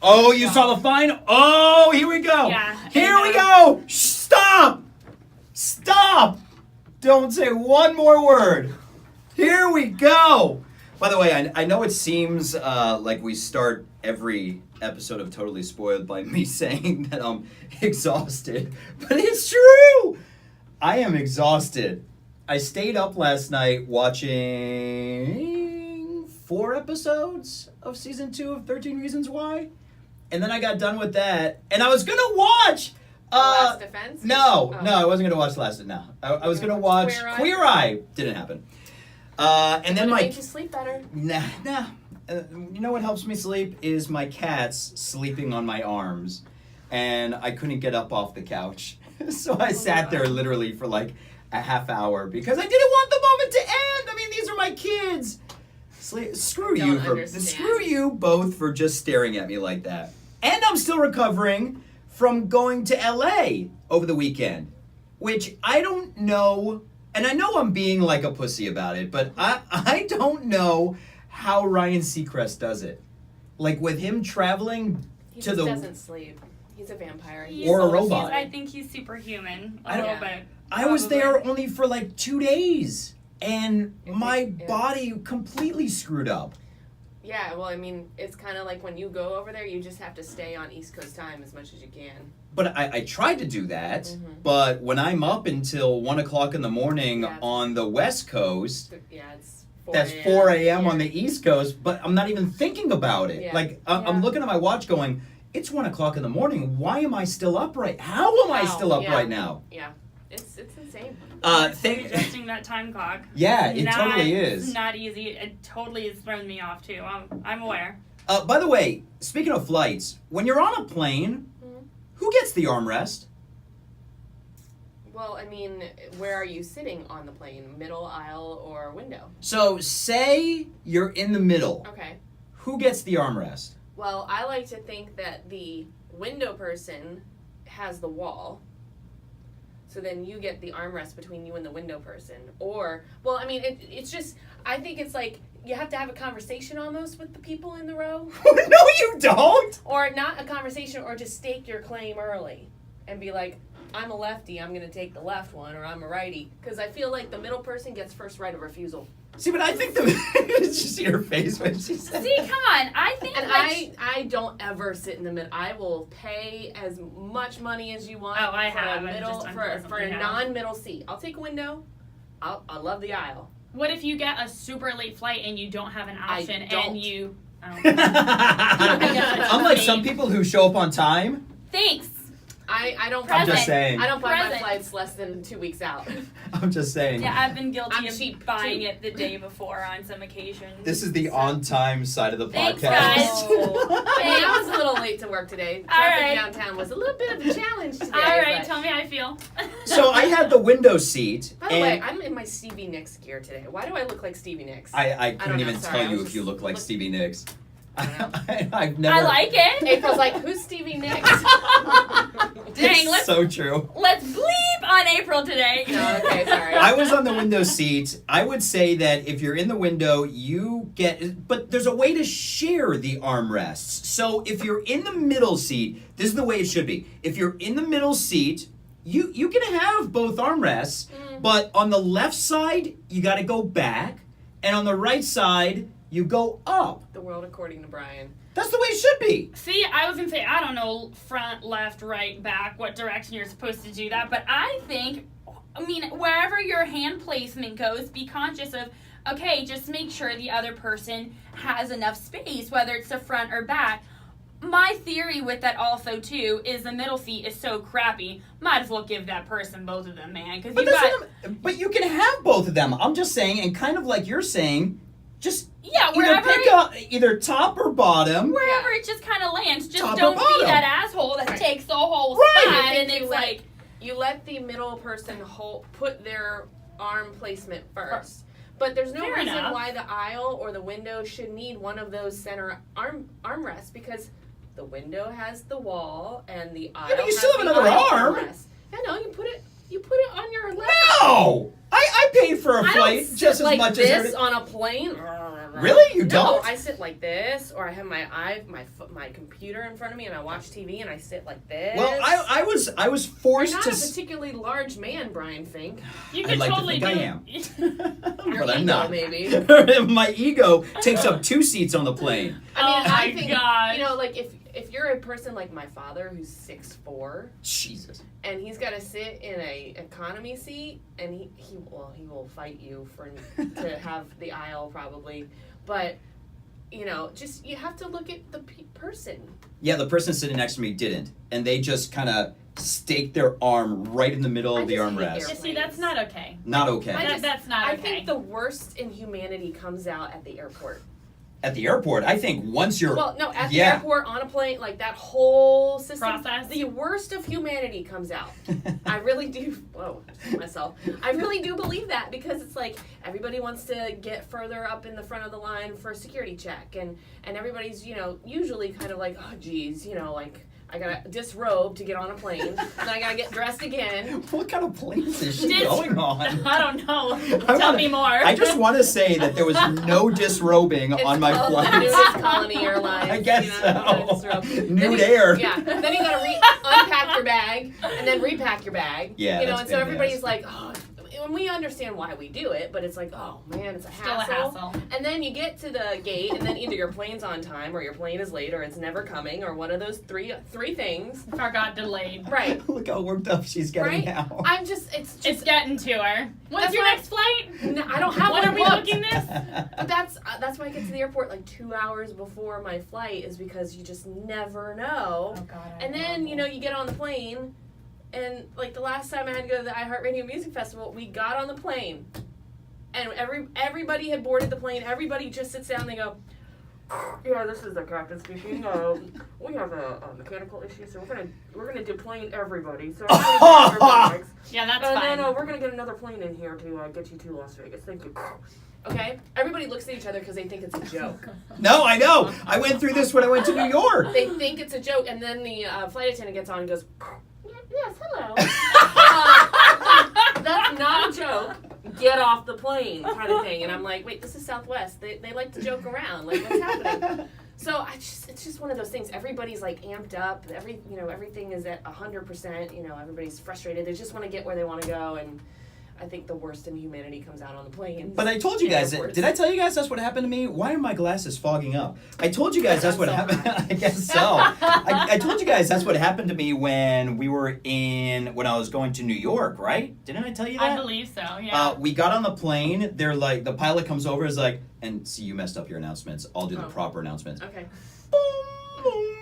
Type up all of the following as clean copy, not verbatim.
Oh, you saw the fine? Oh, here we go. Yeah. Here we go. Stop. Stop. Don't say one more word. Here we go. By the way, I know it seems like we start every episode of Totally Spoiled by me saying that I'm exhausted, but it's true. I am exhausted. I stayed up last night watching 4 episodes of season 2 of 13 Reasons Why, and then I got done with that, and I was gonna watch. Last Defense? No, I wasn't gonna watch The Last. No, I was gonna watch Queer Eye. Didn't happen. And then make you sleep better. Nah. You know what helps me sleep is my cats sleeping on my arms, and I couldn't get up off the couch, so I sat there literally for like a half hour because I didn't want the moment to end. I mean, these are my kids. Screw you both for just staring at me like that. And I'm still recovering from going to LA over the weekend, which I don't know, and I know I'm being like a pussy about it, but I don't know how Ryan Seacrest does it. Like with him traveling he to just the... doesn't sleep. He's a vampire. Or a robot. I think he's superhuman a I little bit. I was there only for like 2 days, and my body completely screwed up. Yeah, well, I mean, it's kind of like when you go over there, you just have to stay on East Coast time as much as you can. But I tried to do that, but when I'm up until 1 o'clock in the morning on the West Coast, it's 4 a.m. on the East Coast, but I'm not even thinking about it. Yeah. I'm looking at my watch going, it's 1 o'clock in the morning. Why am I still up right? How am I still up right now? Yeah, it's insane. Adjusting that time clock. Yeah, it totally is. It's not easy. It totally has thrown me off too. I'm aware. By the way, speaking of flights, when you're on a plane, who gets the armrest? Well, I mean, where are you sitting on the plane? Middle, aisle, or window? So, say you're in the middle. Okay. Who gets the armrest? Well, I like to think that the window person has the wall. So then you get the armrest between you and the window person. Or, well, I mean, it's just, I think it's like, you have to have a conversation almost with the people in the row. No, you don't! Or not a conversation, or just stake your claim early. And be like, I'm a lefty, I'm going to take the left one, or I'm a righty. Because I feel like the middle person gets first right of refusal. See, but I think it's just your face when she said. See, come on, I think. And I don't ever sit in the middle. I will pay as much money as you want. Oh, I for have a middle for a non-middle seat. I'll take a window. I love the aisle. What if you get a super late flight and you don't have an option and you? Unlike some people who show up on time. Thanks. I don't. I'm just saying. I don't buy my flights less than 2 weeks out. I'm just saying. Yeah, I've been guilty of buying it the day before on some occasions. This is the on-time side of the Thanks, podcast. guys. I was a little late to work today. Traffic downtown was a little bit of a challenge today. All right, tell me how I feel. So I had the window seat. By the way, I'm in my Stevie Nicks gear today. Why do I look like Stevie Nicks? I couldn't even tell you if you look like Stevie Nicks. I've never. I like it. April's like, who's Stevie Nicks? Dang, so true. Let's bleep on April today. Oh, okay, sorry. I was on the window seat. I would say that if you're in the window, you get, but there's a way to share the armrests. So if you're in the middle seat, this is the way it should be. If you're in the middle seat, you can have both armrests, but on the left side, you got to go back, and on the right side, you go up. The world according to Brian. That's the way it should be. See, I was going to say, I don't know front, left, right, back, what direction you're supposed to do that, but I think, wherever your hand placement goes, be conscious of, okay, just make sure the other person has enough space, whether it's the front or back. My theory with that also, too, is the middle seat is so crappy, might as well give that person both of them, man. But you can have both of them. I'm just saying, and kind of like you're saying, just either top or bottom. Wherever it just kind of lands. Just don't be that asshole that takes the whole spot. And it's like... You let the middle person put their arm placement first. But there's no reason why the aisle or the window should need one of those center armrests, because the window has the wall and the aisle but you still have another arm. I know, you put it on your lap. No! I paid for a flight just as like much this as on a plane. Really? You No, don't? I sit like this, or I have my computer in front of me, and I watch TV, and I sit like this. Well, I was You're forced not to. a particularly large man, Brian Fink. You I'd could like totally to think do. I am. Your But I'm ego, not. maybe. My ego takes up 2 seats on the plane. I mean, Oh my I think gosh. you know, like if you're a person like my father who's 6'4", Jesus. and he's got to sit in a economy seat, and he will fight you to have the aisle probably, but you know, just you have to look at the person. Yeah, the person sitting next to me didn't, and they just kind of staked their arm right in the middle of the just hate armrest. You see, that's not okay. Not okay. That's not I okay. think the worst in humanity comes out at the airport. At the airport, I think once you're Well, no, at the Yeah. airport, on a plane, like that whole system. Process. The worst of humanity comes out. I really do. Whoa, myself. I really do believe that, because it's like everybody wants to get further up in the front of the line for a security check, and everybody's, you know, usually kind of like, oh geez, you know, like I gotta disrobe to get on a plane, and I gotta get dressed again. What kind of planes is she going on? I don't know. Tell me more. I just want to say that there was no disrobing on my called flight. the Nudist Colony Airlines. I guess you know, you gotta so. disrobe. Nude Then air. Yeah. Then you gotta unpack your bag and then repack your bag. Yeah, You know, that's and so everybody's fantastic. like, oh. And we understand why we do it, but it's like, oh man, it's a Still a hassle. hassle. And then you get to the gate, and then either your plane's on time, or your plane is late, or it's never coming, or one of those three things. Forgot delayed. Right. Look how worked up she's getting Right? now. I'm just, it's just. It's getting to her. When's That's your why- next flight? No, I don't have When one are we booked. booking this? But that's why I get to the airport like 2 hours before my flight, is because you just never know. Oh God. And then, you know, you get on the plane, and like the last time I had to go to the iHeartRadio Music Festival, we got on the plane, and everybody had boarded the plane. Everybody just sits down and they go, yeah, this is the captain speaking. We have a mechanical issue, so we're gonna deplane everybody. So everybody get your bags. Yeah, that's No, fine. no, we're gonna get another plane in here to get you to Las Vegas. Thank you. Okay? Everybody looks at each other because they think it's a joke. No, I know. I went through this when I went to New York. They think it's a joke, and then the flight attendant gets on and goes, yes, hello. That's not a joke. Get off the plane, kind of thing. And I'm like, wait, this is Southwest. They like to joke around. Like, what's happening? So it's just one of those things. Everybody's like amped up. Everything is at 100%. You know, everybody's frustrated. They just want to get where they want to go, and I think the worst in humanity comes out on the plane. But I told you guys, did I tell you guys that's what happened to me? Why are my glasses fogging up? I told you guys that's what happened. I guess so. I told you guys that's what happened to me when I was going to New York, right? Didn't I tell you that? I believe so. Yeah. We got on the plane. They're like, the pilot comes over, is like, and see, you messed up your announcements. I'll do the proper announcements. Okay. Boom, boom.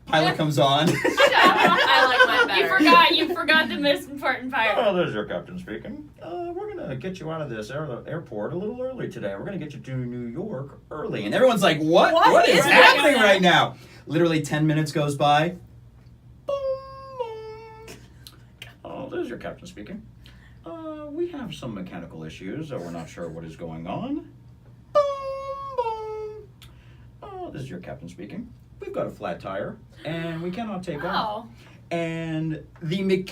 Pilot comes on. I like mine better. You forgot the most important part. Oh, there's your captain speaking. We're going to get you out of this airport a little early today. We're going to get you to New York early. And everyone's like, what is happening right now? Literally 10 minutes goes by. Boom, boom. Oh, there's your captain speaking. We have some mechanical issues. We're not sure what is going on. Boom, boom. Oh, this is your captain speaking. We've got a flat tire, and we cannot take off. Oh. And the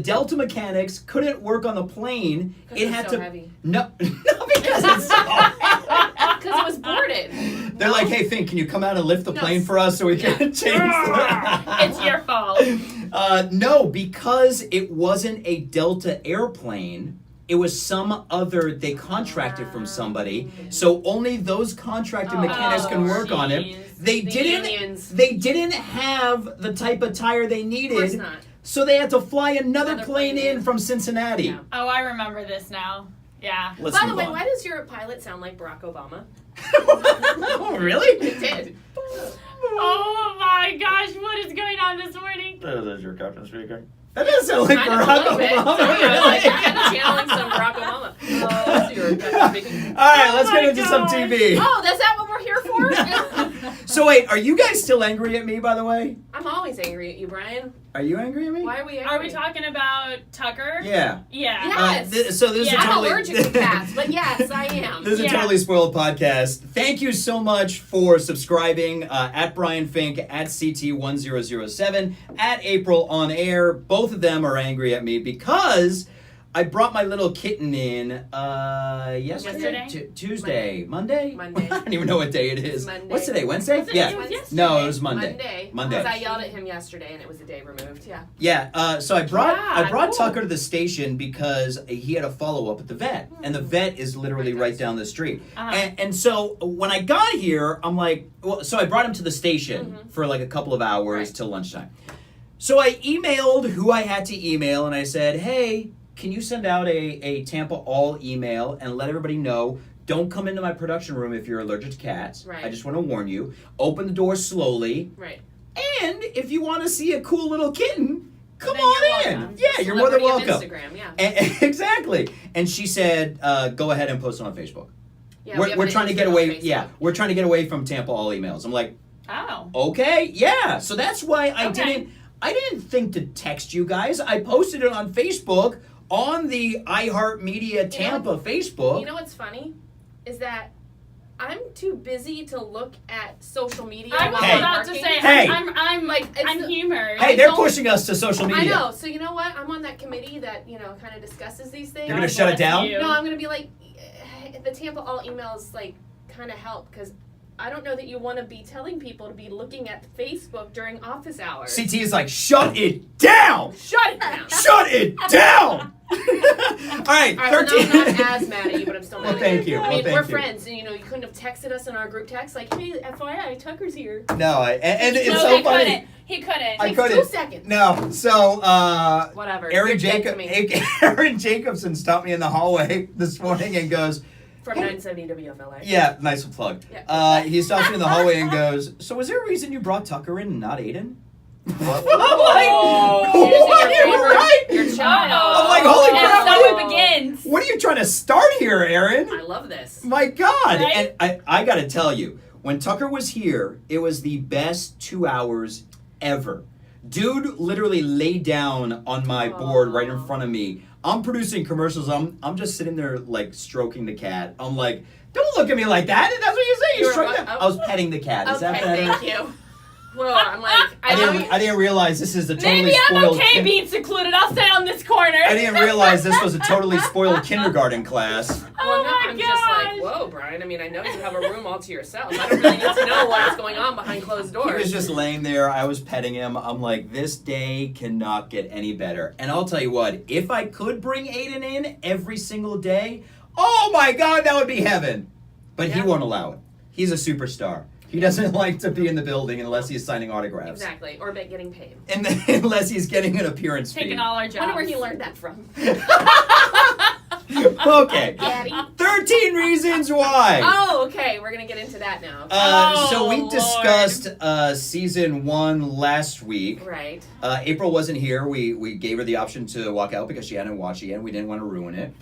Delta mechanics couldn't work on the plane. It had to. Heavy. No, because it's so. Because it was boarded. They're like, hey, Fink, can you come out and lift the plane for us so we can change It's your fault. No, because it wasn't a Delta airplane. It was some other, they contracted from somebody, so only those contracted mechanics can work on it. Jeez. They didn't have the type of tire they Of course needed, not. so they had to fly another Another plane plane in in. from Cincinnati. Yeah. Oh, I remember this now. Yeah. Let's By the move way, on. why does your pilot sound like Barack Obama? Oh, really? It did. Oh my gosh, what is going on this morning? There's your captain speaking. That does sound like Kind of a Barack little bit. Obama, So, you know, like, really. kind of channeling some Barack Obama. Oh, so you're speaking. All right, let's my get into some gosh. TV. Oh, that's that what we're here for? So wait, are you guys still angry at me, by the way? I'm always angry at you, Brian. Are you angry at me? Why are we angry? Are we talking about Tucker? Yeah. Yeah. Yes. So this is Yeah. a I'm totally... allergic to cats, but yes, I am. This is a Yeah. totally spoiled podcast. Thank you so much for subscribing at Brian Fink, at CT1007, at April on air. Both of them are angry at me because I brought my little kitten in yesterday? Yesterday? Tuesday. Monday? Monday. I don't even know what day it is. Monday. What's today? Wednesday? Was it- Yeah. it was yesterday. No, it was Monday. Monday. Because I yelled at him yesterday and it was a day removed. Yeah. Yeah, so I brought cool. Tucker to the station because he had a follow-up at the vet. And the vet is literally right down the street. Uh-huh. And so when I got here, I'm like, so I brought him to the station for like a couple of hours till lunchtime. So I emailed who I had to email, and I said, hey, can you send out a Tampa All email and let everybody know, don't come into my production room if you're allergic to cats. Right. I just want to warn you. Open the door slowly. Right. And if you want to see a cool little kitten, come Then you're on in. welcome. Yeah, you're more than Celebrity welcome. of Instagram, yeah. Exactly. And she said, go ahead and post it on Facebook. Yeah, we have we're an trying to Insta get on away. Facebook. Yeah, we're trying to get away from Tampa All emails. I'm like, Oh. okay, yeah. So that's why I Okay. didn't think to text you guys. I posted it on Facebook on the iHeartMedia Tampa Facebook. You know what's funny? Is that I'm too busy to look at social media I was while Hey. I'm about to working. say, Hey. I'm Like, it's I'm the- humored. Hey, they're don't- pushing us to social I media. know. So you know what? I'm on that committee that, kind of discusses these things. You're gonna God shut it bless down? you. No, I'm gonna be like, the Tampa All emails kind of help because I don't know that you want to be telling people to be looking at Facebook during office hours. CT is like, shut it down! Shut it down. Shut it down! All right, All right, well, 13. no, I'm not as mad at you, but I'm still mad Well, at thank you. I Well, mean, thank we're you. friends, and you couldn't have texted us in our group text like, "Hey, FYI, Tucker's here." No, and it's No, so he funny. couldn't. He couldn't. I Takes couldn't. 2 seconds. No, so Whatever. Aaron You're dead to me. Aaron Jacobson stopped me in the hallway this morning and goes, From 970 WFLA. yeah, nice plug. Yeah. He stops me in the hallway and goes, so was there a reason you brought Tucker in and not Aiden? I'm like, Oh. what? Choosing your favorite- Right? Your child. I'm like, holy And crap, so what it begins. What are you trying to start here, Aaron? I love this. My God. Right? And I got to tell you, when Tucker was here, it was the best 2 hours ever. Dude literally laid down on my board right in front of me. I'm producing commercials. I'm just sitting there like stroking the cat. I'm like, don't look at me like that. That's what you say. You You were stroke what? that. I was petting the cat. Is that Okay, better? thank you. Well, I'm like, I didn't realize this is the totally Maybe I'm spoiled. okay, beats included. I'll stay on this corner. I didn't realize this was a totally spoiled kindergarten class. Well, Oh no, my I'm just like, gosh. whoa, Brian. I mean, I know you have a room all to yourself. I don't really need to know what's going on behind closed He doors. was just laying there. I was petting him. I'm like, this day cannot get any better. And I'll tell you what, if I could bring Aiden in every single day, oh my God, that would be heaven. But he Yeah. won't allow it. He's a superstar. He doesn't like to be in the building unless he's signing autographs. Exactly, or getting paid. And unless he's getting an appearance fee. Taking all our I jobs. wonder where he learned that from. Okay. Daddy. 13 reasons why. Oh, okay. We're gonna get into that now. So we Oh, discussed season 1 last week. Right. April wasn't here. We gave her the option to walk out because she hadn't watched it yet and we didn't want to ruin it.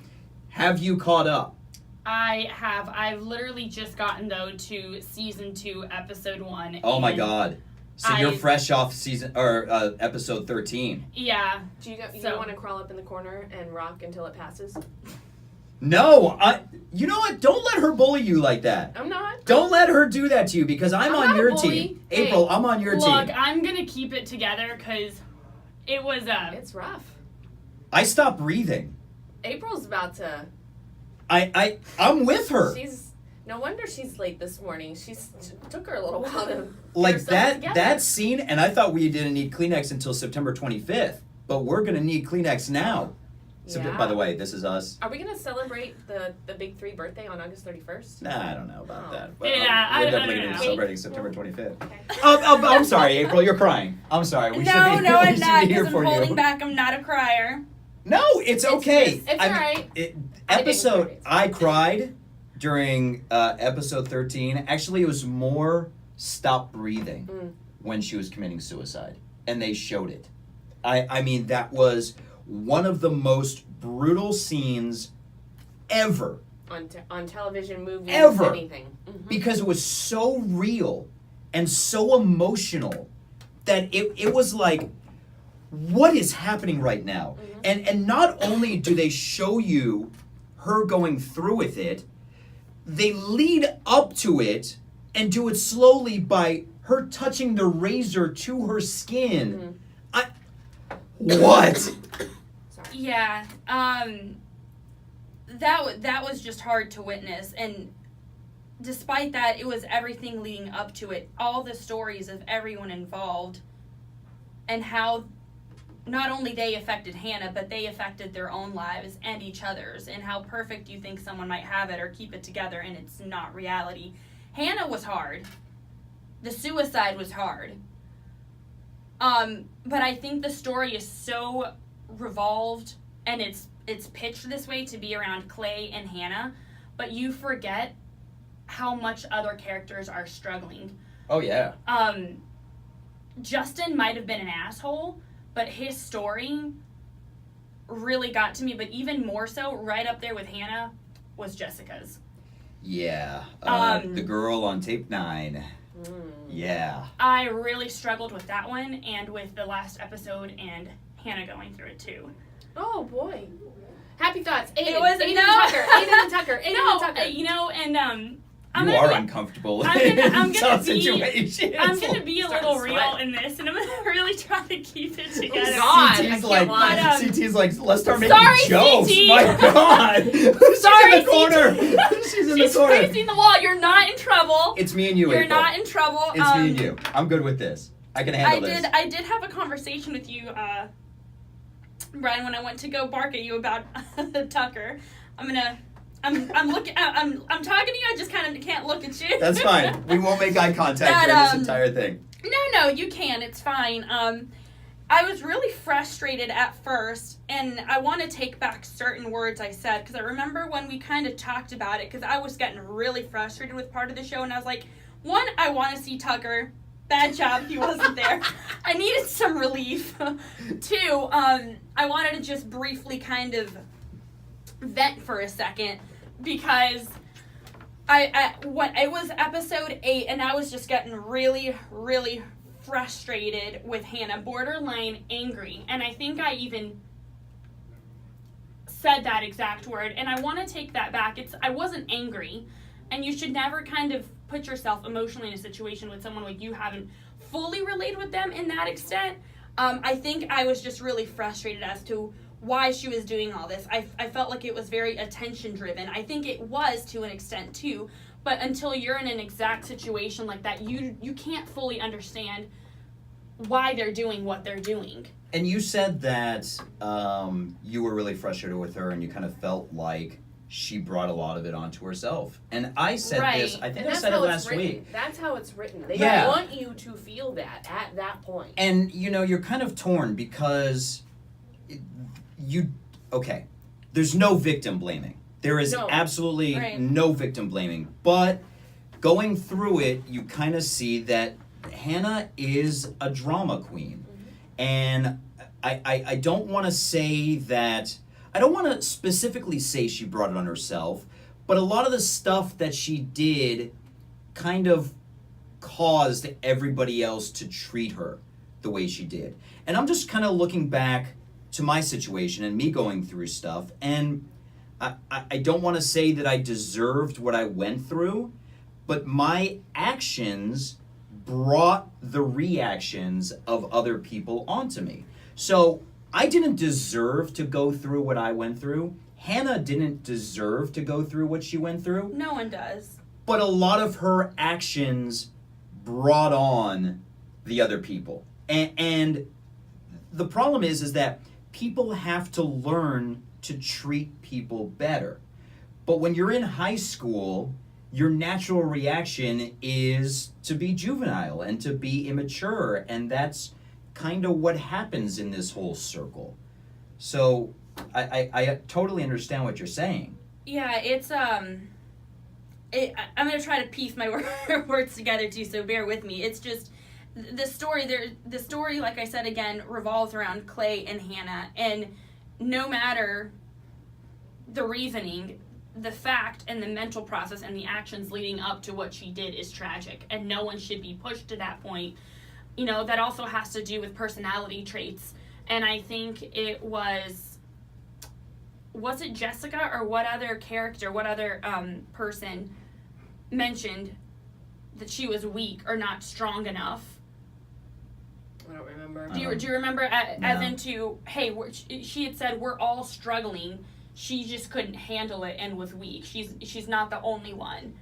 Have you caught up? I have. I've literally just gotten though to season 2, episode 1. Oh my and God. So you're I- fresh off episode 13. Yeah. Do you So- want to crawl up in the corner and rock until it passes? No, you know what? Don't let her bully you like that. I'm not. Don't let her do that to you because I'm on not a your bully. team. Hey, April, I'm on your Look, team. I'm gonna keep it together because it was It's rough. I stopped breathing. April's about to. I'm with her. She's. No wonder she's late this morning. Took her a little while to. Like get herself together. that scene, and I thought we didn't need Kleenex until September 25th, but we're gonna need Kleenex now. Yeah. By the way, this is us. Are we gonna celebrate the big 3 birthday on August 31st? Nah, I don't know about Oh. that. But Yeah, I we're don't definitely know. gonna be celebrating September 25th. Okay. I'm sorry, April. You're crying. I'm sorry. We should be, we I'm should not be here because for I'm holding you. back. I'm not a crier. No, it's okay. It's alright. Episode. I cried during episode 13. Actually, it was more stop breathing when she was committing suicide, and they showed it. I mean, that was one of the most brutal scenes ever. On television, movies, Ever. anything. Mhm. Because it was so real and so emotional that it was like, what is happening right now? And not only do they show you her going through with it, they lead up to it and do it slowly by her touching the razor to her skin. What? Sorry. Yeah. That was just hard to witness, and despite that, it was everything leading up to it. All the stories of everyone involved, and how not only they affected Hannah, but they affected their own lives and each other's, and how perfect you think someone might have it or keep it together, and it's not reality. Hannah was hard. The suicide was hard. But I think the story is so revolved, and it's pitched this way to be around Clay and Hannah, but you forget how much other characters are struggling. Oh, yeah. Justin might have been an asshole, but his story really got to me. But even more so, right up there with Hannah, was Jessica's. Yeah. The girl on tape 9. Yeah. I really struggled with that one, and with the last episode, and Hannah going through it too. Oh boy. Happy thoughts. Aiden, It was Aiden no. and Tucker. Aiden and Tucker. Aiden No, and Tucker. you know, and You are uncomfortable I'm in gonna some be- situations. I'm gonna be a Starting little to real sweat. in this, and I'm gonna really try to keep it together. God. I CT's can't like, lie. CT's like, let's start making Sorry, jokes. CT. My God. She's Sorry, in the corner. CT. She's in She's the corner. facing the wall. You're not in trouble. It's me and you, You're April. not in trouble. It's me and you. I'm good with this. I can handle this. I did have a conversation with you, Brian, when I went to go bark at you about Tucker. I'm talking to you. I just kind of can't look at you. That's fine. We won't make eye contact That, during this entire thing. No, you can. It's fine. I was really frustrated at first, and I want to take back certain words I said, because I remember when we kind of talked about it, because I was getting really frustrated with part of the show, and I was like, one, I want to see Tucker. Bad job, he wasn't there. I needed some relief. Two, I wanted to just briefly kind of vent for a second, because when it was episode 8, and I was just getting really, really frustrated with Hannah, borderline angry, and I think I even said that exact word, and I want to take that back. I wasn't angry, and you should never kind of put yourself emotionally in a situation with someone like you haven't fully related with them in that extent. I think I was just really frustrated as to why she was doing all this. I felt like it was very attention driven. I think it was to an extent too, but until you're in an exact situation like that, you can't fully understand why they're doing what they're doing. And you said that you were really frustrated with her, and you kind of felt like she brought a lot of it onto herself. And I said this, I think I said it last week. That's how it's written. They Yeah. want you to feel that at that point. And, you're kind of torn because there's no victim blaming. There is No. absolutely Right. no victim blaming. But going through it, you kind of see that Hannah is a drama queen. And I don't want to say that, I don't want to specifically say she brought it on herself, but a lot of the stuff that she did kind of caused everybody else to treat her the way she did. And I'm just kind of looking back to my situation and me going through stuff, and I don't want to say that I deserved what I went through, but my actions brought the reactions of other people onto me. So I didn't deserve to go through what I went through. Hannah didn't deserve to go through what she went through. No one does. But a lot of her actions brought on the other people. And the problem is that people have to learn to treat people better. But when you're in high school, your natural reaction is to be juvenile and to be immature, and that's kind of what happens in this whole circle. So I totally understand what you're saying. Yeah, it's I'm gonna try to piece my words together too, so bear with me. It's just the story, like I said again, revolves around Clay and Hannah, and no matter the reasoning, the fact and the mental process and the actions leading up to what she did is tragic, and no one should be pushed to that point. That also has to do with personality traits, and I think it was it Jessica or what other person mentioned that she was weak or not strong enough I don't remember. Do you remember as into, hey, she had said we're all struggling. She just couldn't handle it and was weak. She's not the only one.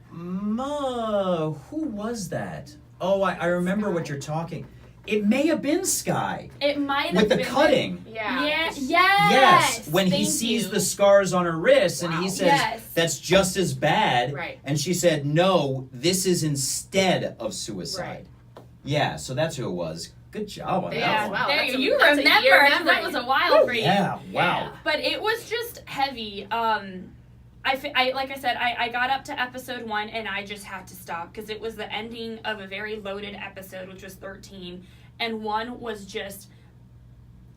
Who was that? Oh, I remember what you're talking. It may have been Sky. It might have with been the cutting. Yes. When he sees the scars on her wrists and he says that's just as bad. Right. And she said, no, this is instead of suicide. Right. Yeah, so that's who it was. Good job on that one. Wow. There That's you a remember. year 'Cause that memory. was a while for you. Yeah, wow. Yeah. But it was just heavy. I like I said, I got up to episode 1 and I just had to stop because it was the ending of a very loaded episode, which was 13, and 1 was just.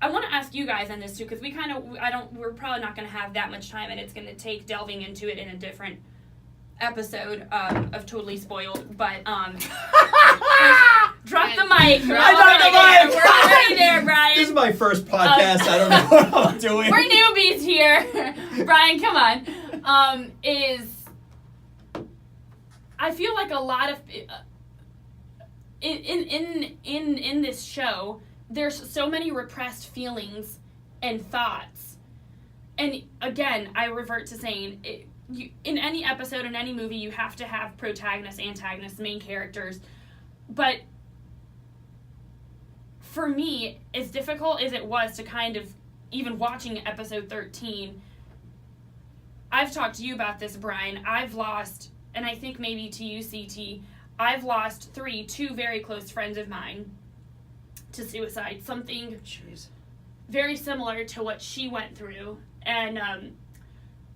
I want to ask you guys on this too because we're probably not going to have that much time, and it's going to take delving into it in a different episode of Totally Spoiled. But drop the mic. I dropped the mic. We're already there, Brian. This is my first podcast. I don't know what I'm doing. We're newbies here. Brian, come on. I feel like a lot of in this show, there's so many repressed feelings and thoughts. And again, I revert to saying in any episode, in any movie, you have to have protagonists, antagonists, main characters. But for me, as difficult as it was to kind of, even watching episode 13, I've talked to you about this, Brian. I've lost, and I think maybe to you, CT, I've lost two very close friends of mine to suicide. Something very similar to what she went through. And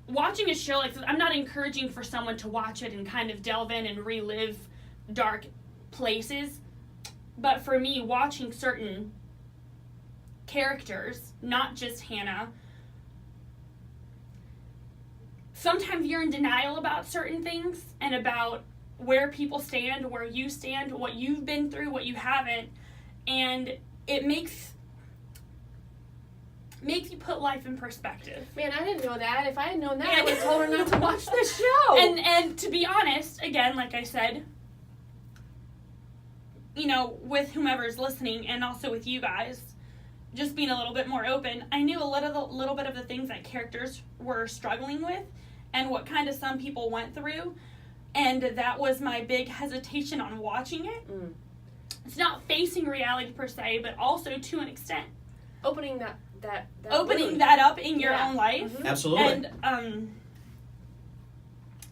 watching a show like this, I'm not encouraging for someone to watch it and kind of delve in and relive dark places. But for me, watching certain characters, not just Hannah, sometimes you're in denial about certain things and about where people stand, where you stand, what you've been through, what you haven't. And it makes you put life in perspective. Man, I didn't know that. If I had known that, I would have told her not to watch this show. And to be honest, again, like I said, with whomever's listening and also with you guys, just being a little bit more open, I knew a little bit of the things that characters were struggling with and what kind of some people went through. And that was my big hesitation on watching it. Mm. It's not facing reality per se, but also to an extent. Opening that up in your own life. Mm-hmm. Absolutely. And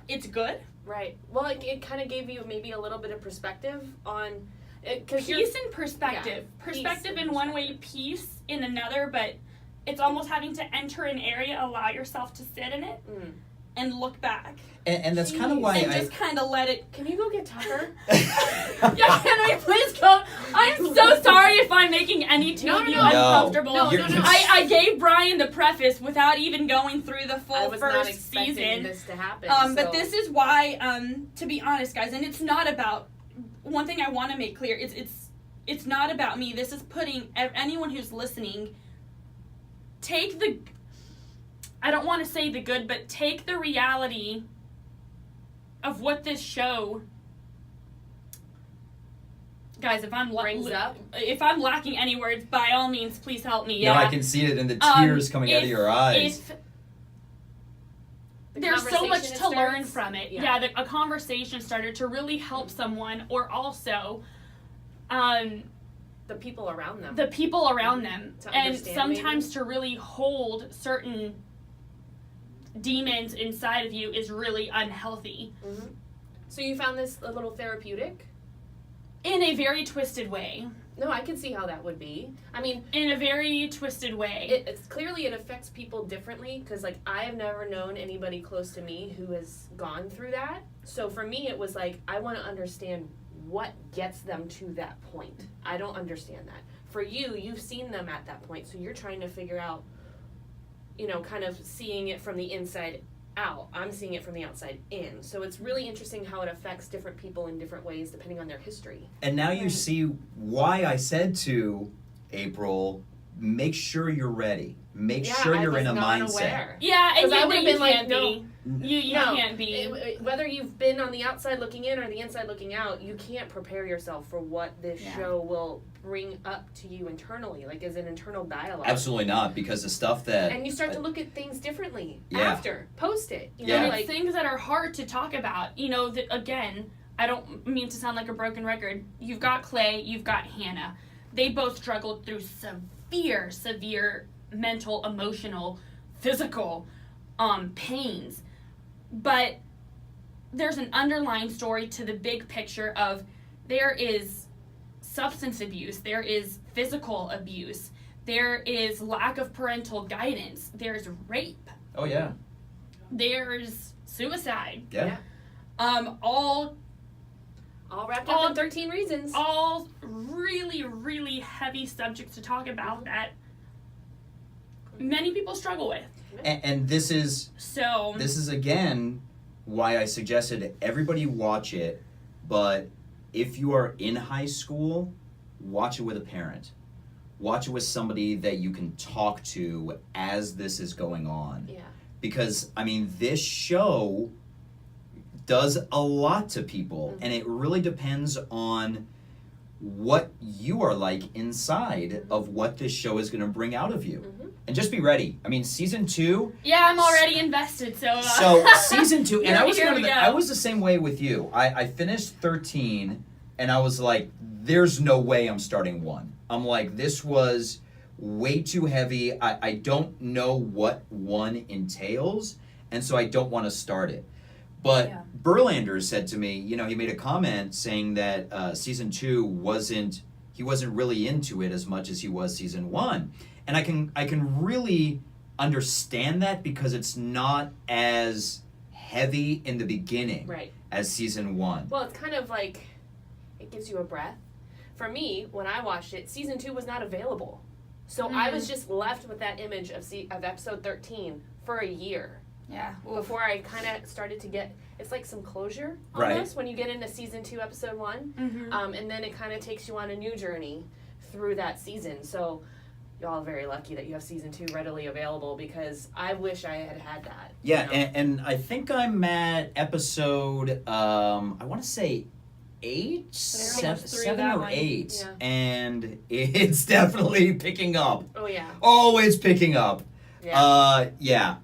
it's good. Right. Well, it kind of gave you maybe a little bit of perspective on it. Peace and perspective. Yeah, perspective in one way, peace in another, but it's almost having to enter an area, allow yourself to sit in it, and look back. And that's kind of why and just kind of let it... Can you go get Tucker? Yeah, can we please go? I'm so sorry if I'm making any two of you uncomfortable. No. I gave Brian the preface without even going through the full I was first not expecting season. This to happen. But this is why, to be honest, guys, and it's not about... One thing I want to make clear is it's not about me. This is putting anyone who's listening, take the... I don't want to say the good, but take the reality of what this show, guys. If I'm lacking any words, by all means, please help me. Yeah, no, I can see it in the tears coming out of your eyes. There's so much to learn from it. Yeah, a conversation starter to really help someone, or also, the people around them. And sometimes to really hold certain demons inside of you is really unhealthy. Mm-hmm. So you found this a little therapeutic? In a very twisted way. No, I can see how that would be. I mean, in a very twisted way. It's clearly it affects people differently because, like, I have never known anybody close to me who has gone through that. So for me, it was like, I want to understand what gets them to that point. I don't understand that. For you, you've seen them at that point, so you're trying to figure out, kind of seeing it from the inside out. I'm seeing it from the outside in. So it's really interesting how it affects different people in different ways depending on their history. And now you see why I said to April, make sure you're ready. Make sure you're in a mindset. Yeah, and I would have been like, no. You No, can't be. Whether you've been on the outside looking in or the inside looking out, you can't prepare yourself for what this Yeah. show will bring up to you internally, like as an internal dialogue. Absolutely not, because the stuff that And you start to look at things differently Yeah. after, post it. You Yeah. know, And like it's things that are hard to talk about. You know, that again, I don't mean to sound like a broken record. You've got Clay, you've got Hannah. They both struggled through severe mental, emotional, physical pains. But there's an underlying story to the big picture of there is substance abuse, there is physical abuse, there is lack of parental guidance, there's rape, Oh yeah. there's suicide. Yeah. All wrapped up in 13 reasons. all really, really heavy subjects to talk about that many people struggle with. And this is So again why I suggested everybody watch it, but if you are in high school, watch it with a parent. Watch it with somebody that you can talk to as this is going on. Yeah. Because, I mean, this show does a lot to people, and it really depends on what you are like inside of what this show is going to bring out of you. And just be ready. I mean, season 2. yeah, I'm already invested. So Season 2, and Here- I was here we go. I was the same way with you. I finished 13, and I was like, there's no way I'm starting 1. I'm like, this was way too heavy. I don't know what 1 entails, and so I don't want to start it. But Yeah. Berlander said to me, you know, he made a comment saying that season 2 he wasn't really into it as much as he was season 1. And I can really understand that because it's not as heavy in the beginning Right. as season 1. Well, it's kind of like it gives you a breath. For me, when I watched it, season 2 was not available. So I was just left with that image of episode 13 for a year. yeah, Before I kind of started to get, it's like some closure Right. almost when you get into season 2, episode 1. And then it kind of takes you on a new journey through that season. So y'all are very lucky that you have season 2 readily available because I wish I had had that. Yeah, you know? and I think I'm at episode, I want to say 8, They're almost through 7 that or one. 8. Yeah. And it's definitely picking up. Oh, yeah. Oh, it's picking up. Yeah. Yeah.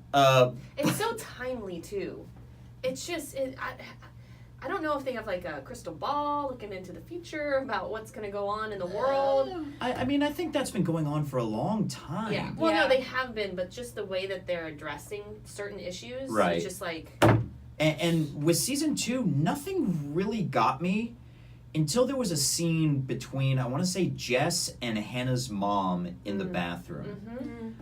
It's so timely, too. It's just, I don't know if they have like a crystal ball looking into the future about what's going to go on in the world. I mean, I think that's been going on for a long time. Yeah. Well, Yeah. no, they have been, but just the way that they're addressing certain issues, Right. it's just like, And with season 2, nothing really got me until there was a scene between, I want to say, Jess and Hannah's mom in the bathroom.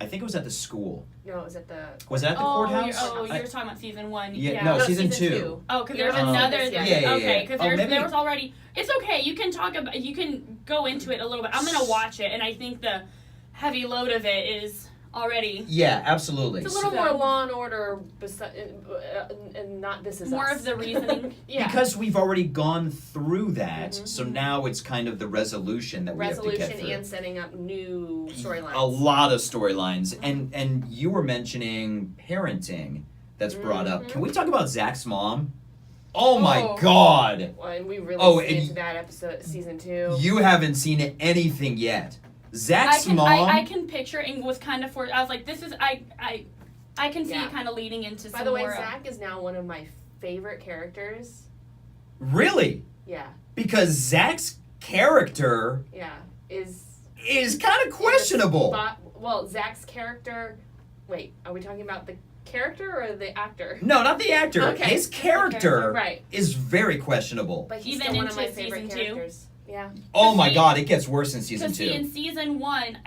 I think it was at the school. no, it was at the. Was that at the Oh, courthouse? you're talking about season 1. Yeah, no, season 2. Oh, because there's Yeah. another. Yeah, yeah, Okay, yeah. because Oh, maybe- there was already. It's okay. You can talk about. You can go into it a little bit. I'm gonna watch it, and I think the heavy load of it is already Yeah, absolutely. It's a little So- more Law and Order, and not This Is more Us. of the reasoning. Yeah. Because we've already gone through that, so now it's kind of the resolution that we have to get Resolution through. and setting up new storylines. A lot of storylines, and you were mentioning parenting that's brought up. Can we talk about Zach's mom? Oh my Oh. God! Well, and we really Oh, get and into that episode, season 2. You haven't seen anything yet. Zach's mom. I can picture and was kind of I was like, this is I can see Yeah. it kind of leading into By some the way, more. Zach is now one of my favorite characters. Really? Yeah, Because Zach's character yeah. Is is kind of questionable. Well, Zach's character. Wait, are we talking about the character or the actor? No, not the actor. Okay. His character Right. is very questionable. But he's Even still one of my into favorite season 2? characters. Yeah. Oh my see- God, it gets worse in season To see 2. in season 1,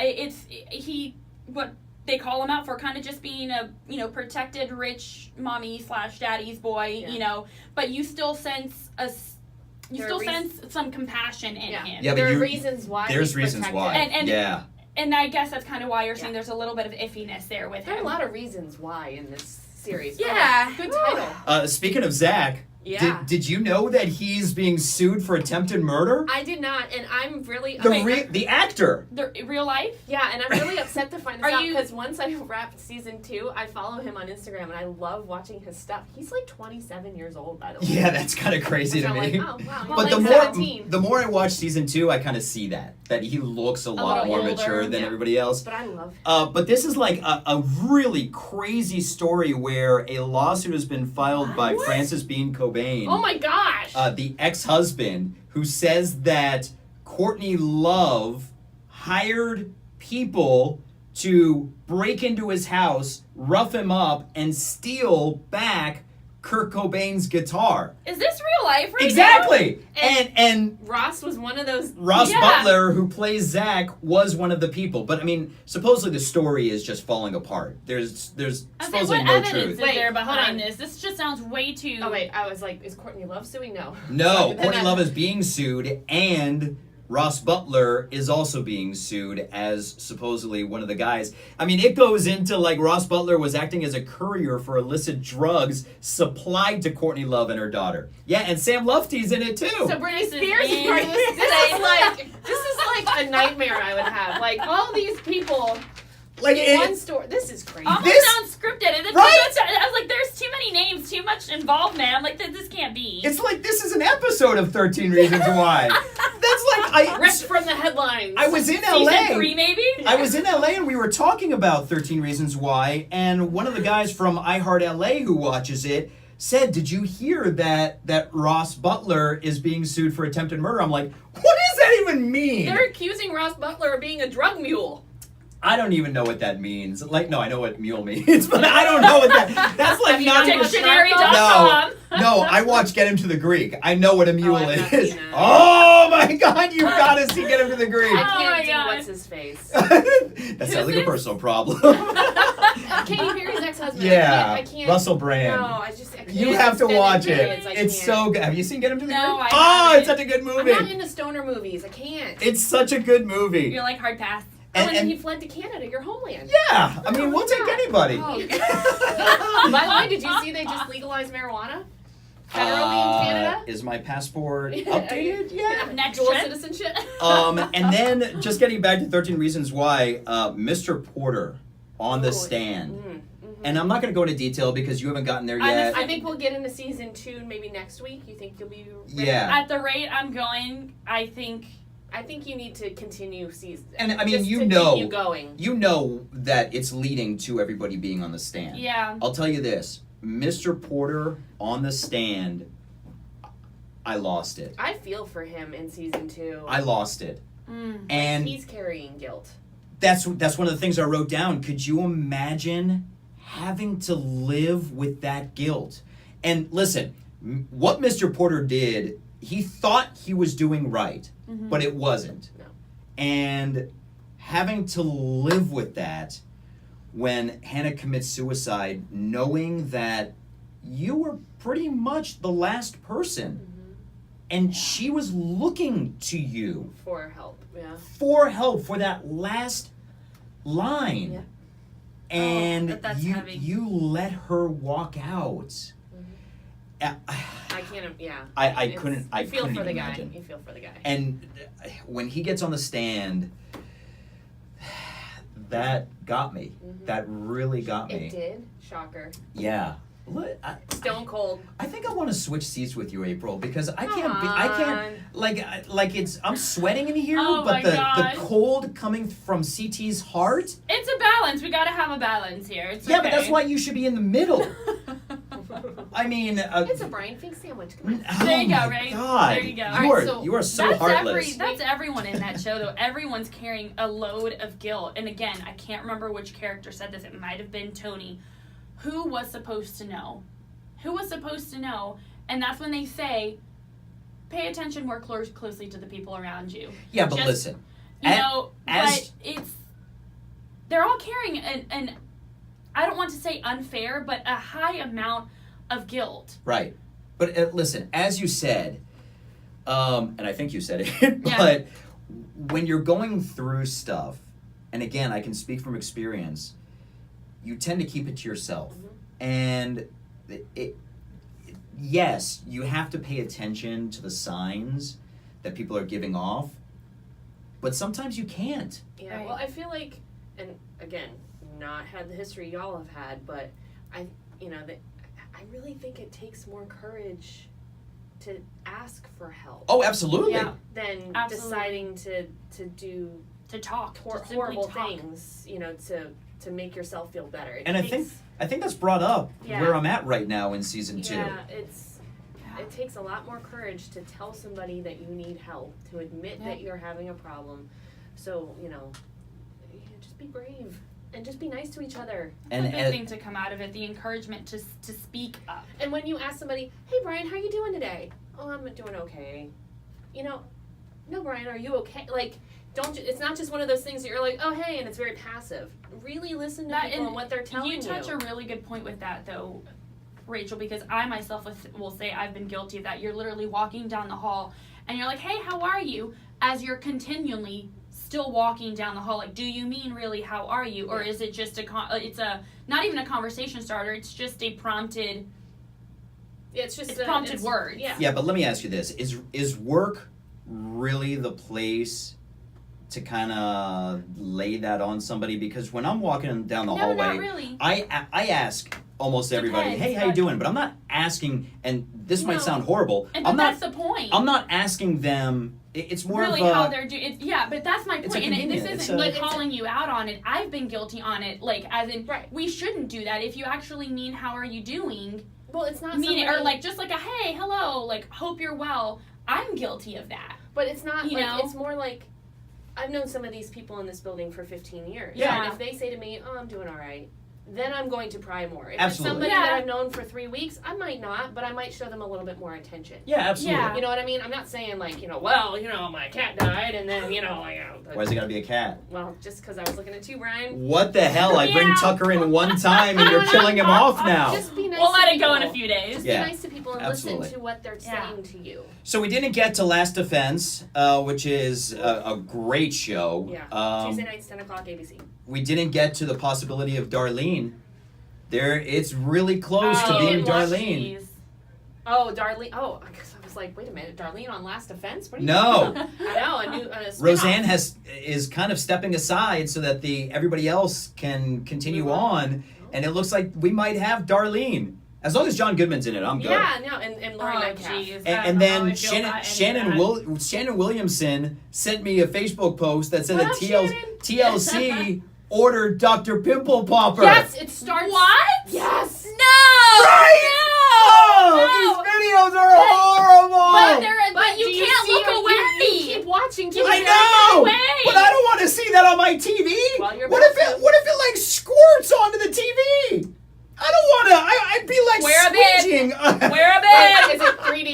what they call him out for, kind of just being a protected rich mommy / daddy's boy, Yeah. but you still sense There are sense some compassion in Yeah. him. Yeah, but there are you- reasons why. There's he's reasons protected. why. And- yeah. And I guess that's kind of why you're saying Yeah. there's a little bit of iffiness there with There are him. a lot of reasons why in this series. Yeah. Oh, good title. Speaking of Zach, Yeah. Did you know that he's being sued for attempted murder? I did not, and I'm really The actor. The real life? yeah, and I'm really upset to find this Are out you- because once I wrapped season 2, I follow him on Instagram and I love watching his stuff. He's like 27 years old, by the way. Yeah, that's kind of crazy Which to I'm me. like, oh wow. Well, But like the more I watch season 2, I kind of see that he looks a lot little more older, mature than yeah. everybody else. But I love him. But this is like a really crazy story where a lawsuit has been filed by What? Francis Bean Cobain, Oh my gosh. the ex-husband, who says that Courtney Love hired people to break into his house, rough him up, and steal back Kurt Cobain's guitar. Is this real life right Exactly. now? And Ross was one of those. Ross Yeah. Butler, who plays Zach, was one of the people. But I mean, supposedly the story is just falling apart. There's now? I was like, supposedly what no evidence truth. is Wait, there hold behind on. this? This just sounds way too... Oh wait, I was like, is Courtney Love suing? No. No, Then Courtney I- Love is being sued, and Ross Butler is also being sued as supposedly one of the guys. I mean, it goes into like Ross Butler was acting as a courier for illicit drugs supplied to Courtney Love and her daughter. Yeah, and Sam Lufty's in it too. So Britney This is Spears is part of this. This is like a nightmare I would have. Like all these people like in one store. This is crazy. Almost This- sounds scripted. And Right? I was like, there's too many names, too much involvement. I'm like, this can't be. It's like this is an episode of 13 Reasons Why. That's like Ripped from the headlines. I was in Season LA. 3, maybe? I was in LA and we were talking about 13 Reasons Why, and one of the guys from iHeart LA who watches it said, "Did you hear that Ross Butler is being sued for attempted murder?" I'm like, "What does that even mean?" They're accusing Ross Butler of being a drug mule. I don't even know what that means. Like, no, I know what mule means, but I don't know what that. That's like Have you not been even. to Dictionary.com. No, I watch Get Him to the Greek. I know what a mule I've not is. seen that. Oh my God, you've got to see Get Him to the Greek. I Oh can't my do God. what's his face. That sounds like a this? personal problem. Katy Perry's ex-husband. Yeah, I can't. Russell Brand. No, I can't. You have to stand watch the it. kids, I It's can't. so good. Have you seen Get Him to the No, Greek? I Oh, haven't. it's such a good I'm movie. not into stoner movies. I can't. It's such a good movie. You're like, hard pass. And then And, he fled to Canada, your homeland. yeah, I mean, we'll take anybody. Oh. By the way, did you see they just legalized marijuana federally in Canada? Is my passport Yeah. updated yet? Next Dual trip. citizenship. And then just getting back to 13 Reasons Why, Mr. Porter on the Ooh, stand. mhm. And I'm not going to go into detail because you haven't gotten there yet. I think we'll get into season 2 maybe next week. You think you'll be ready? Yeah. At the rate I'm going, I think you need to continue season. And I mean, just you to know, keep you going. you know that it's leading to everybody being on the stand. yeah. I'll tell you this, Mr. Porter on the stand, I lost it. I feel for him in season 2. I lost it. Mm. And He's carrying guilt. that's one of the things I wrote down. Could you imagine having to live with that guilt? And listen, what Mr. Porter did, he thought he was doing right, Mhm. but it wasn't. No. And having to live with that when Hannah commits suicide, knowing that you were pretty much the last person and she was looking to you For help. Yeah. for help for that last line. Yeah. And that's you heavy. you let her walk out. I can't. Yeah. I It's- couldn't I you feel couldn't for the even guy. imagine. You feel for the guy. And when he gets on the stand, that got me. Mhm. That really got me. It did. Shocker. Yeah. Stone cold. I think I want to switch seats with you, April, because I can't like it's I'm sweating in here, Oh but my the God. cold coming from CT's heart. It's a balance. We gotta have a balance here. It's Yeah, okay. but that's why you should be in the middle. I mean, It's a Brian Fink sandwich. Come on. oh There you go, my right? God. There you go. You All are right, so you are so that's heartless. that's everyone in that show though. Everyone's carrying a load of guilt. And again, I can't remember which character said this. It might have been Tony. Who was supposed to know? Who was supposed to know? And that's when they say, pay attention more closely to the people around you. Yeah, but Just- listen. You A- know, as- but they're all carrying an I don't want to say unfair, but a high amount of guilt. Right. But listen, as you said, and I think you said it, Yeah. but when you're going through stuff, and again, I can speak from experience, you tend to keep it to yourself. Mhm. And yes, you have to pay attention to the signs that people are giving off, but sometimes you can't. Yeah, Right. well, I feel like, and again, not had the history y'all have had, but I really think it takes more courage to ask for help Oh, absolutely. Yeah. than Absolutely. deciding to do To talk. to simply horrible talk. things, to make yourself feel better. It And takes, I think that's brought up Yeah. where I'm at right now in season 2. yeah, it takes a lot more courage to tell somebody that you need help, to admit Yeah. that you're having a problem. So, just be brave and just be nice to each other. And, The big and thing to come out of it, the encouragement to speak up. And when you ask somebody, "Hey Brian, how you doing today?" "Oh, I'm doing okay." No, Brian, are you okay? Like, it's not just one of those things that you're like, "Oh, hey," and it's very passive. Really listen to That- people and what they're telling you. You touch a really good point with that, though, Rachel, because I myself will say I've been guilty of that. You're literally walking down the hall, and you're like, "Hey, how are you?" As you're continually still walking down the hall, like, do you mean really how are you, or is it just it's not even a conversation starter? It's just a prompted. It's just It's prompted words. Yeah. yeah, but let me ask you this. Is work really the place to kind of lay that on somebody? Because when I'm walking down the No, hallway, not really. I ask almost everybody, Depends, "Hey, how you but- doing?" But I'm not asking, and this might No. sound horrible. And I'm but not that's the point. I'm not asking them. It's more really of a how they're doing. Yeah, but that's my It's point. a And this convenience. isn't It's me calling you out on it. I've been guilty on it. Like, as in, Right. we shouldn't do that. If you actually mean how are you doing, Well, it's not mean it, or somebody- like just like a hey, hello, like hope you're well. I'm guilty of that. But it's not You like know? it's more like I've known some of these people in this building for 15 years. Yeah. And if they say to me, "Oh, I'm doing all right," then I'm going to pry more. If Absolutely. it's somebody Yeah. that I've known for 3 weeks, I might not, but I might show them a little bit more attention. yeah, absolutely. Yeah. You know what I mean? I'm not saying like, my cat died and then, Why's it gotta be a cat? well, just because I was looking at you, Brian. What the hell? I bring Yeah. Tucker in one time and you're killing him off now. Just be nice We'll to let it go in people. a few days. Yeah. Be nice to people and Absolutely. listen to what they're Yeah. saying to you. So we didn't get to Last Defense, which is a great show. Yeah. Tuesday nights, 10 o'clock, ABC. We didn't get to the possibility of Darlene. It's really close to Oh, being and watch Darlene. these. Oh, Darlene. Oh, I guess I was like, wait a minute, Darlene on Last Defense? What are you No. talking about? I know, a new spin-off. Roseanne is kind of stepping aside so that everybody else can continue Move on, and it looks like we might have Darlene. As long as John Goodman's in it, I'm good. Yeah, no, and Laurie Oh, Metcalf. jeez. And, I don't and know how then I feel about any of that. Shannon Williamson sent me a Facebook post that said What that up, Shannon? TLC ordered Dr. Pimple Popper. Yes, it starts. What? Yes. No! Right? No! Oh, these videos are horrible. But you do can't see look her- away. You keep watching. Too. I Look know, away. but I don't want to see that on my TV. Well, you're What if about it like squirts onto the TV? I don't want to. I'd be like Wear a bib. squinting. Wear a Wait, bib. is it 3D?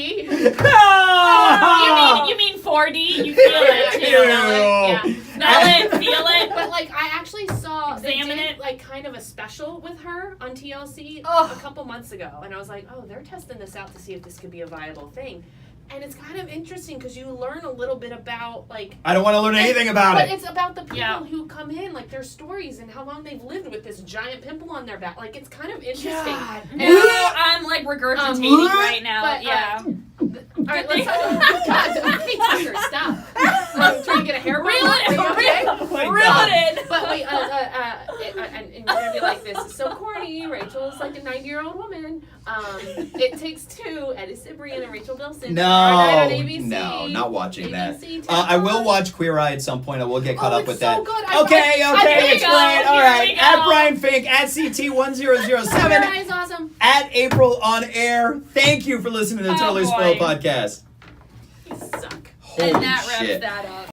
You mean 4D? You feel it too. Yeah. Smell it, feel it. But like I actually saw they Examine did, it. like kind of a special with her on TLC Ugh. a couple months ago, and I was like, oh, they're testing this out to see if this could be a viable thing, and it's kind of interesting because you learn a little bit about like. I don't want to learn anything about But it. it's about the people Yeah. who come in, like their stories and how long they've lived with this giant pimple on their back. Like it's kind of interesting. God. And- No, I'm like regurgitating right now. but, Yeah. All right, let's talk. God, okay, Tucker, stop. I'm trying to get a hair Reel Are you it okay? in. Oh my Reel God. it in. But wait, and you're gonna be like, this is so corny. Rachel's like a 90-year-old woman. It Takes Two, Eddie Cibrian and Rachel Bilson. Tomorrow night on ABC. No, not watching that. ABC, I will 10. watch Queer Eye at some point. I will get caught Oh, up it's with so that. good. Okay, I think it's so. great. All Here right. we go. At Brian Fink, at CT1007, Queer Eye is awesome. at April on Air. Thank you for listening to the Oh, Totally boy. Spoiled podcast. You suck. Holy And that wraps shit. that up.